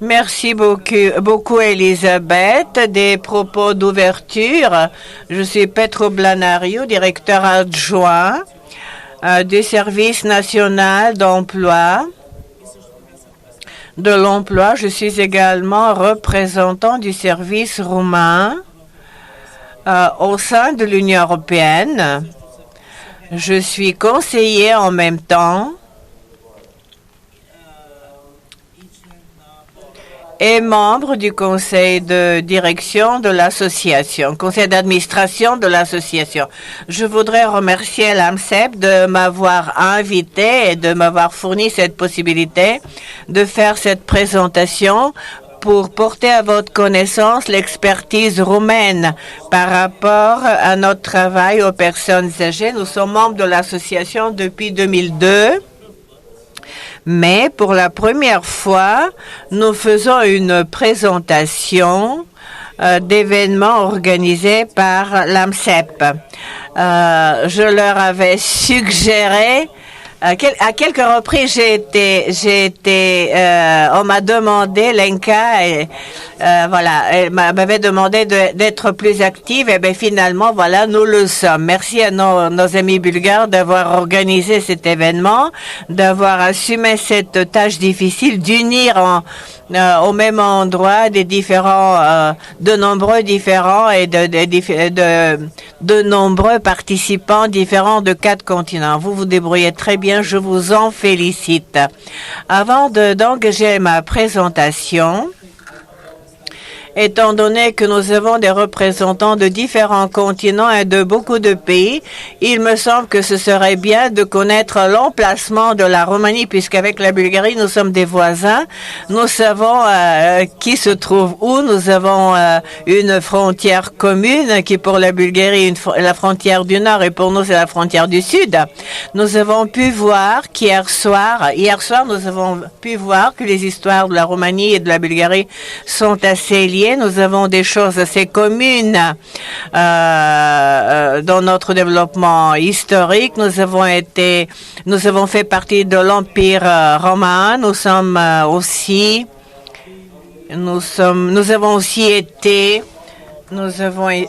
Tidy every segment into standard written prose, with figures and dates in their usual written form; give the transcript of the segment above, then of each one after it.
Merci beaucoup, Elisabeth, des propos d'ouverture. Je suis Petro Blanario, directeur adjoint du Service national d'emploi. De l'emploi, je suis également représentant du service roumain au sein de l'Union européenne. Je suis conseiller en même temps et membre du conseil de direction de l'association, conseil d'administration de l'association. Je voudrais remercier l'AMCEP de m'avoir invité et de m'avoir fourni cette possibilité de faire cette présentation pour porter à votre connaissance l'expertise roumaine par rapport à notre travail aux personnes âgées. Nous sommes membres de l'association depuis 2002. Mais pour la première fois, nous faisons une présentation d'événements organisés par l'AMCEP. Je leur avais suggéré, à quelques reprises, on m'a demandé, Lenka, voilà, elle m'avait demandé d'être plus active, et bien finalement, voilà, nous le sommes. Merci à nos amis bulgares d'avoir organisé cet événement, d'avoir assumé cette tâche difficile, d'unir au même endroit de nombreux différents et de nombreux participants différents de 4 continents. Vous vous débrouillez très bien, je vous en félicite. Avant d'engager ma présentation, étant donné que nous avons des représentants de différents continents et de beaucoup de pays, il me semble que ce serait bien de connaître l'emplacement de la Roumanie, puisqu'avec la Bulgarie, nous sommes des voisins. Nous savons qui se trouve où. Nous avons une frontière commune qui, pour la Bulgarie, la frontière du Nord, et pour nous, c'est la frontière du Sud. Nous avons pu voir qu'hier soir, nous avons pu voir que les histoires de la Roumanie et de la Bulgarie sont assez liées. Nous avons des choses assez communes dans notre développement historique. Nous avons fait partie de l'Empire romain. Nous avons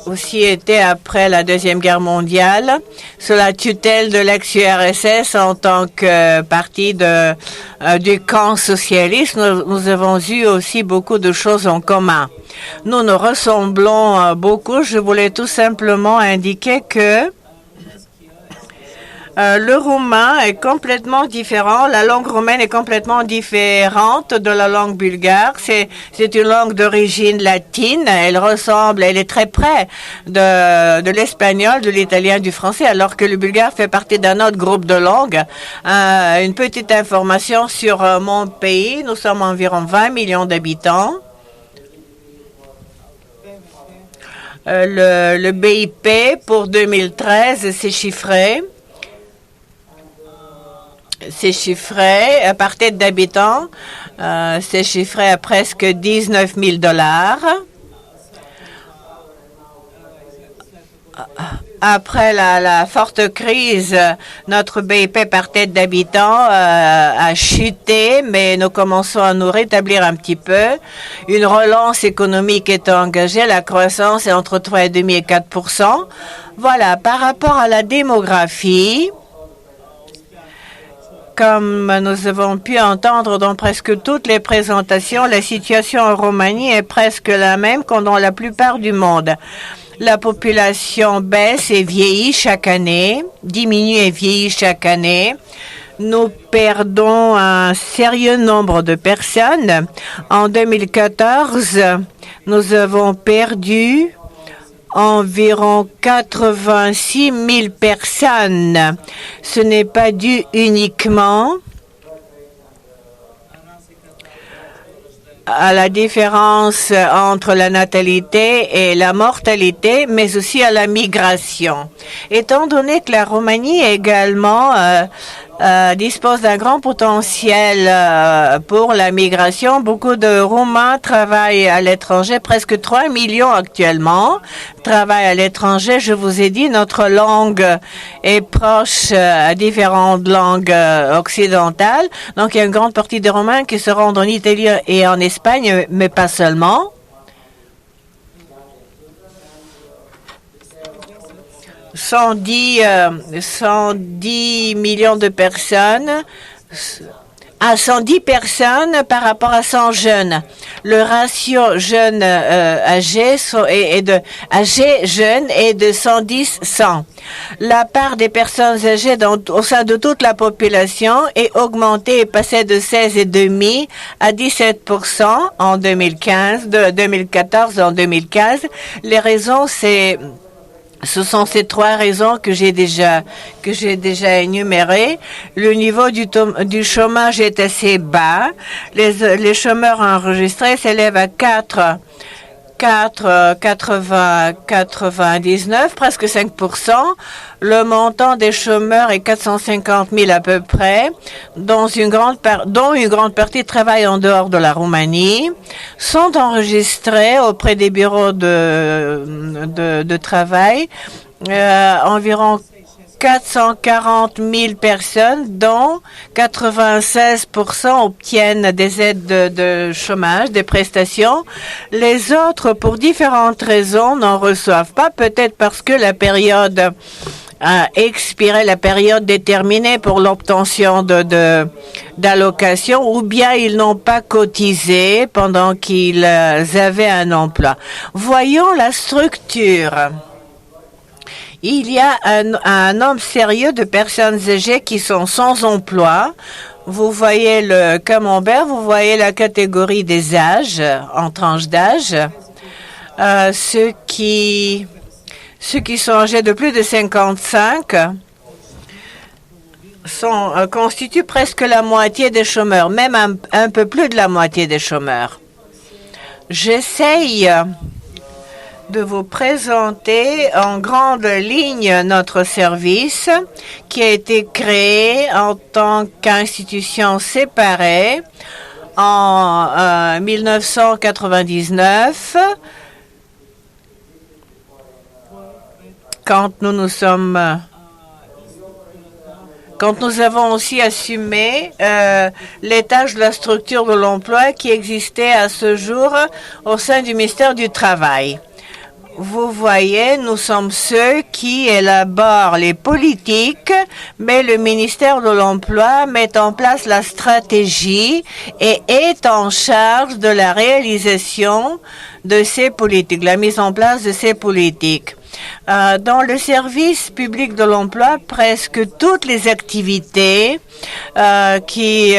aussi été, après la Deuxième Guerre mondiale, sous la tutelle de l'ex-URSS en tant que partie du camp socialiste. Nous avons eu aussi beaucoup de choses en commun. Nous nous ressemblons beaucoup. Je voulais tout simplement indiquer que le roumain est complètement différent. La langue roumaine est complètement différente de la langue bulgare. C'est une langue d'origine latine. Elle est très près de l'espagnol, de l'italien, du français, alors que le bulgare fait partie d'un autre groupe de langues. Une petite information sur mon pays. Nous sommes environ 20 millions d'habitants. Le BIP pour 2013, c'est chiffré par tête d'habitant, c'est chiffré à presque 19 000 $. Après la forte crise, notre BIP par tête d'habitant a chuté, mais nous commençons à nous rétablir un petit peu. Une relance économique est engagée. La croissance est entre 3,5 et 4 %. Voilà, par rapport à la démographie, comme nous avons pu entendre dans presque toutes les présentations, la situation en Roumanie est presque la même qu'en dans la plupart du monde. La population baisse et vieillit chaque année, diminue et vieillit chaque année. Nous perdons un sérieux nombre de personnes. En 2014, nous avons perdu environ 86 000 personnes. Ce n'est pas dû uniquement à la différence entre la natalité et la mortalité, mais aussi à la migration. Étant donné que la Roumanie également dispose d'un grand potentiel pour la migration. Beaucoup de Roumains travaillent à l'étranger, presque 3 millions actuellement travaillent à l'étranger. Je vous ai dit, notre langue est proche à différentes langues occidentales. Donc, il y a une grande partie des Roumains qui se rendent en Italie et en Espagne, mais pas seulement. Cent dix millions de personnes, à 110 personnes par rapport à 100 jeunes. Le ratio jeunes âgés jeunes est de 110-100. La part des personnes âgées au sein de toute la population est augmentée et passée de 16,5 à 17% en 2015, de 2014 en 2015. Les raisons, ce sont ces trois raisons que j'ai déjà énumérées. Le niveau du chômage est assez bas. Les chômeurs enregistrés s'élèvent à 99, presque 5%. Le montant des chômeurs est 450 000 à peu près, dont une grande partie travaille en dehors de la Roumanie, sont enregistrés auprès des bureaux de travail, environ 440 000 personnes, dont 96% obtiennent des aides de chômage, des prestations. Les autres, pour différentes raisons, n'en reçoivent pas, peut-être parce que la période a expiré, la période déterminée pour l'obtention d'allocations, ou bien ils n'ont pas cotisé pendant qu'ils avaient un emploi. Voyons la structure. Il y a un nombre sérieux de personnes âgées qui sont sans emploi. Vous voyez le camembert, vous voyez la catégorie des âges, en tranche d'âge. Ceux qui sont âgés de plus de 55 constituent presque la moitié des chômeurs, même un peu plus de la moitié des chômeurs. J'essaye de vous présenter en grande ligne notre service qui a été créé en tant qu'institution séparée en 1999 quand nous avons aussi assumé les tâches de la structure de l'emploi qui existait à ce jour au sein du ministère du Travail. Vous voyez, nous sommes ceux qui élaborent les politiques, mais le ministère de l'Emploi met en place la stratégie et est en charge de la réalisation de ces politiques, la mise en place de ces politiques. Dans le service public de l'emploi, presque toutes les activités qui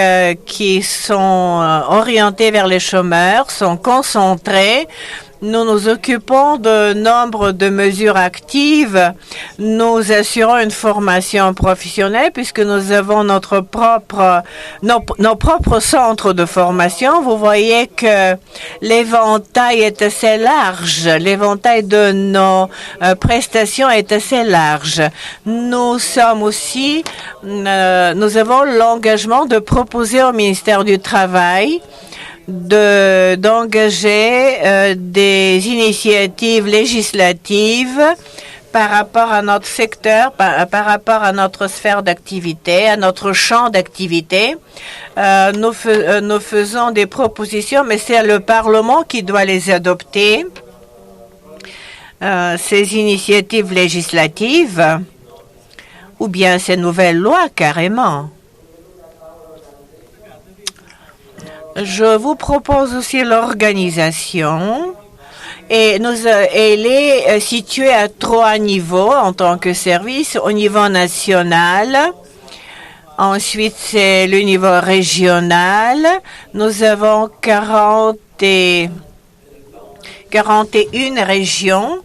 sont orientées vers les chômeurs sont concentrées. Nous nous occupons de nombre de mesures actives. Nous assurons une formation professionnelle puisque nous avons nos propres centres de formation. Vous voyez que l'éventail est assez large. L'éventail de nos prestations est assez large. Nous avons l'engagement de proposer au ministère du Travail d'engager des initiatives législatives par rapport à notre secteur, par rapport à notre sphère d'activité, à notre champ d'activité. Nous faisons des propositions, mais c'est le Parlement qui doit les adopter, ces initiatives législatives, ou bien ces nouvelles lois carrément. Je vous propose aussi l'organisation et elle est située à 3 niveaux en tant que service. Au niveau national, ensuite c'est le niveau régional. Nous avons 41 régions,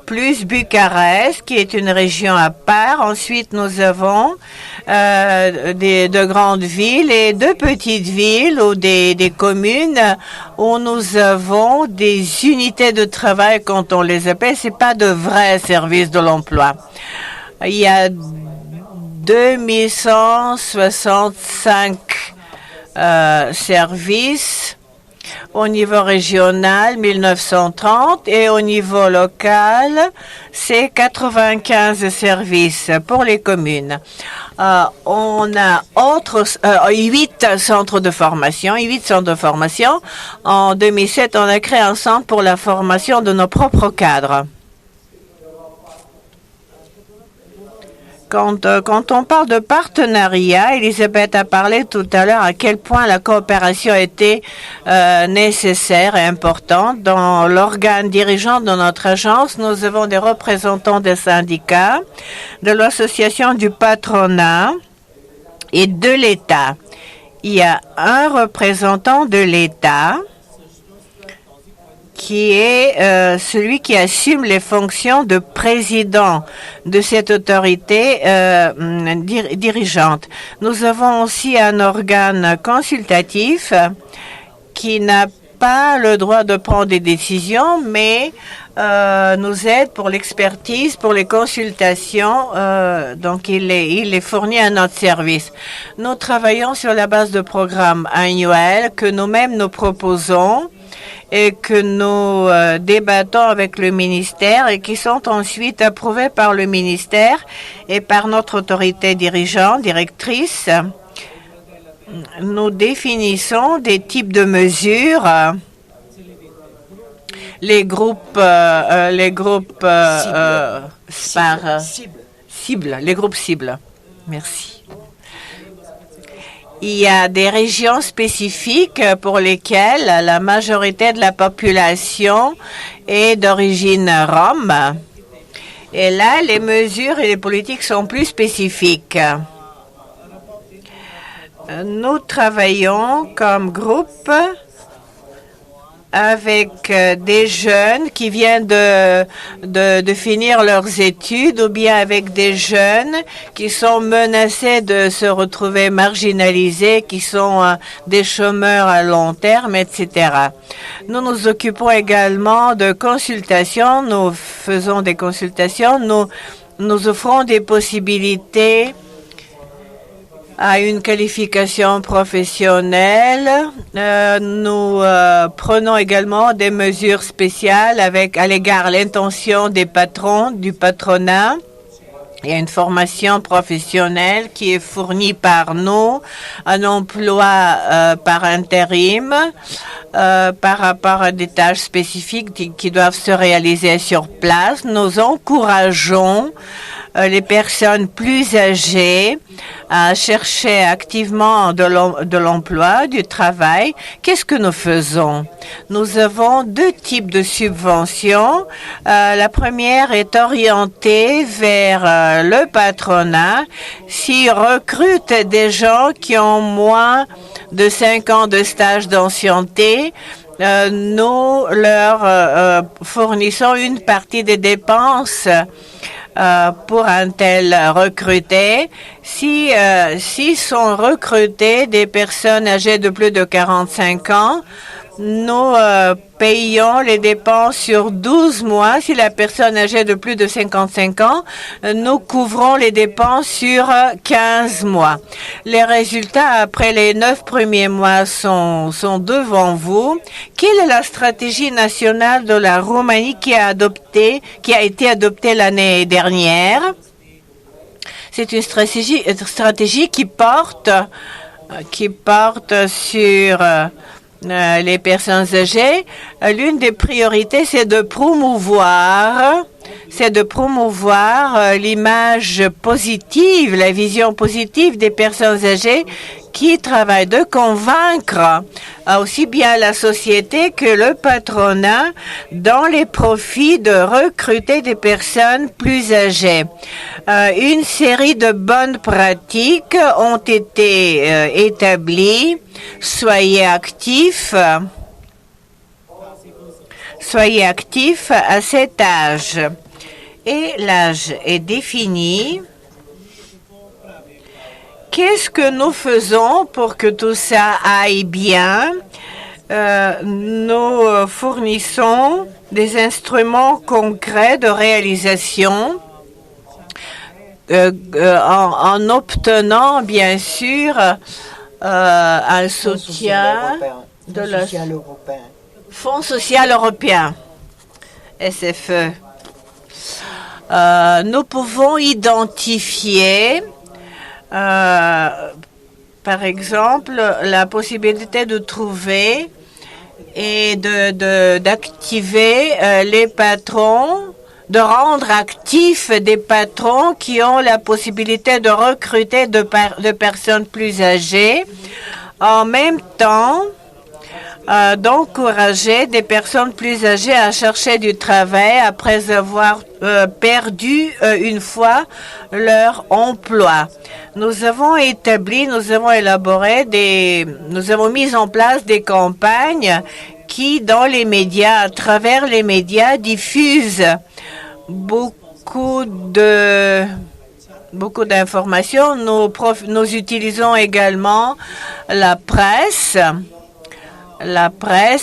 plus Bucarest, qui est une région à part. Ensuite, nous avons de grandes villes et de petites villes ou des communes où nous avons des unités de travail, quand on les appelle. C'est pas de vrais services de l'emploi. Il y a 2165 services. Au niveau régional, 1930 et au niveau local, c'est 95 services pour les communes. On a 8 centres de formation. En 2007, on a créé un centre pour la formation de nos propres cadres. Quand on parle de partenariat, Elisabeth a parlé tout à l'heure à quel point la coopération était nécessaire et importante. Dans l'organe dirigeant de notre agence, nous avons des représentants des syndicats, de l'association du patronat et de l'État. Il y a un représentant de l'État qui est celui qui assume les fonctions de président de cette autorité dirigeante. Nous avons aussi un organe consultatif qui n'a pas le droit de prendre des décisions, mais nous aide pour l'expertise, pour les consultations. Donc, il est fourni à notre service. Nous travaillons sur la base de programmes annuels que nous-mêmes nous proposons et que nous débattons avec le ministère et qui sont ensuite approuvés par le ministère et par notre autorité directrice. Nous définissons des types de mesures, les groupes cibles. Merci. Il y a des régions spécifiques pour lesquelles la majorité de la population est d'origine rom. Et là, les mesures et les politiques sont plus spécifiques. Nous travaillons comme groupe avec des jeunes qui viennent de finir leurs études ou bien avec des jeunes qui sont menacés de se retrouver marginalisés, qui sont des chômeurs à long terme, etc. Nous nous occupons également de consultations. Nous faisons des consultations. Nous offrons des possibilités à une qualification professionnelle. Nous prenons également des mesures spéciales à l'égard de l'intention des patrons, du patronat. Il y a une formation professionnelle qui est fournie par nous, un emploi par intérim, par rapport à des tâches spécifiques qui doivent se réaliser sur place. Nous encourageons les personnes plus âgées à chercher activement de l'emploi, du travail. Qu'est-ce que nous faisons? Nous avons deux types de subventions. La première est orientée vers le patronat. S'ils recrutent des gens qui ont moins de 5 ans de stage d'ancienneté, nous leur fournissons une partie des dépenses pour un tel recruté. Si sont recrutés des personnes âgées de plus de 45 ans, nous payons les dépenses sur 12 mois. Si la personne âgée de plus de 55 ans, nous couvrons les dépenses sur 15 mois. Les résultats après les 9 premiers mois sont devant vous. Quelle est la stratégie nationale de la Roumanie qui a été adoptée l'année dernière? C'est une stratégie qui porte sur les personnes âgées. L'une des priorités, c'est de promouvoir l'image positive, la vision positive des personnes âgées qui travaillent, de convaincre aussi bien la société que le patronat dans les profits de recruter des personnes plus âgées. Une série de bonnes pratiques ont été établies. Soyez actifs à cet âge. Et l'âge est défini. Qu'est-ce que nous faisons pour que tout ça aille bien? Nous fournissons des instruments concrets de réalisation en obtenant, bien sûr, un soutien de la Fonds social européen, SFE. Nous pouvons identifier, par exemple, la possibilité de trouver et d'activer les patrons, de rendre actifs des patrons qui ont la possibilité de recruter de personnes plus âgées, en même temps d'encourager des personnes plus âgées à chercher du travail après avoir perdu une fois leur emploi. Nous avons mis en place des campagnes qui, dans les médias, à travers les médias, diffusent beaucoup d'informations. Nous utilisons également la presse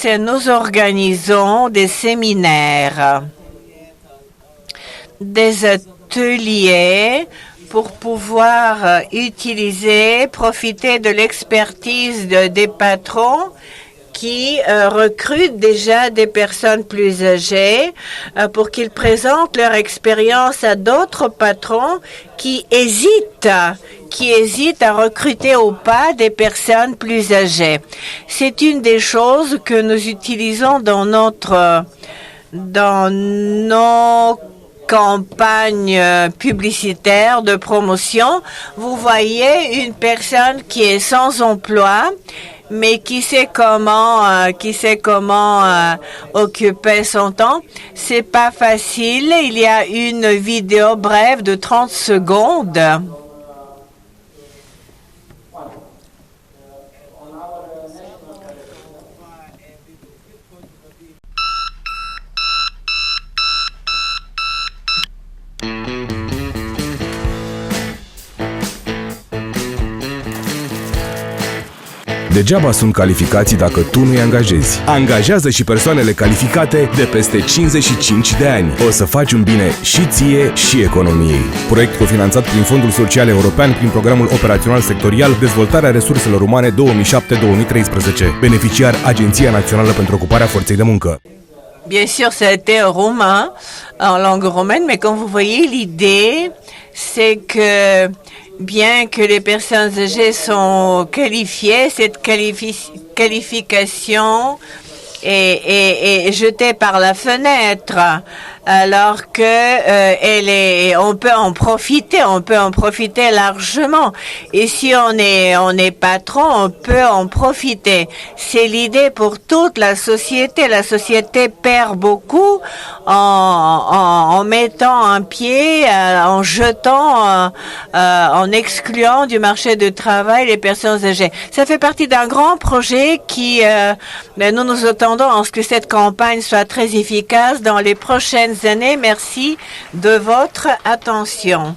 et nous organisons des séminaires, des ateliers pour pouvoir profiter de l'expertise des patrons qui recrutent déjà des personnes plus âgées pour qu'ils présentent leur expérience à d'autres patrons qui hésitent à recruter ou pas des personnes plus âgées. C'est une des choses que nous utilisons dans nos campagnes publicitaires de promotion. Vous voyez une personne qui est sans emploi, mais qui sait comment occuper son temps. C'est pas facile. Il y a une vidéo brève de 30 secondes. Degeaba sunt calificații dacă tu nu-i angajezi. Angajează și persoanele calificate de peste 55 de ani. O să faci un bine și ție și economiei. Proiect cofinanțat prin Fondul Social European prin Programul Operațional Sectorial Dezvoltarea Resurselor Umane 2007-2013. Beneficiar Agenția Națională pentru Ocuparea Forței de Muncă. Bien sûr, ça a été en roumain, en langue roumaine, mais comme vous voyez, l'idée, c'est que bien que les personnes âgées sont qualifiées, cette qualification est jetée par la fenêtre, alors que on peut en profiter largement. Et si on est patron, on peut en profiter. C'est l'idée pour toute la société. La société perd beaucoup en mettant un pied, en jetant, en excluant du marché du travail les personnes âgées. Ça fait partie d'un grand projet qui, nous attendons à ce que cette campagne soit très efficace dans les prochaines années. Merci de votre attention.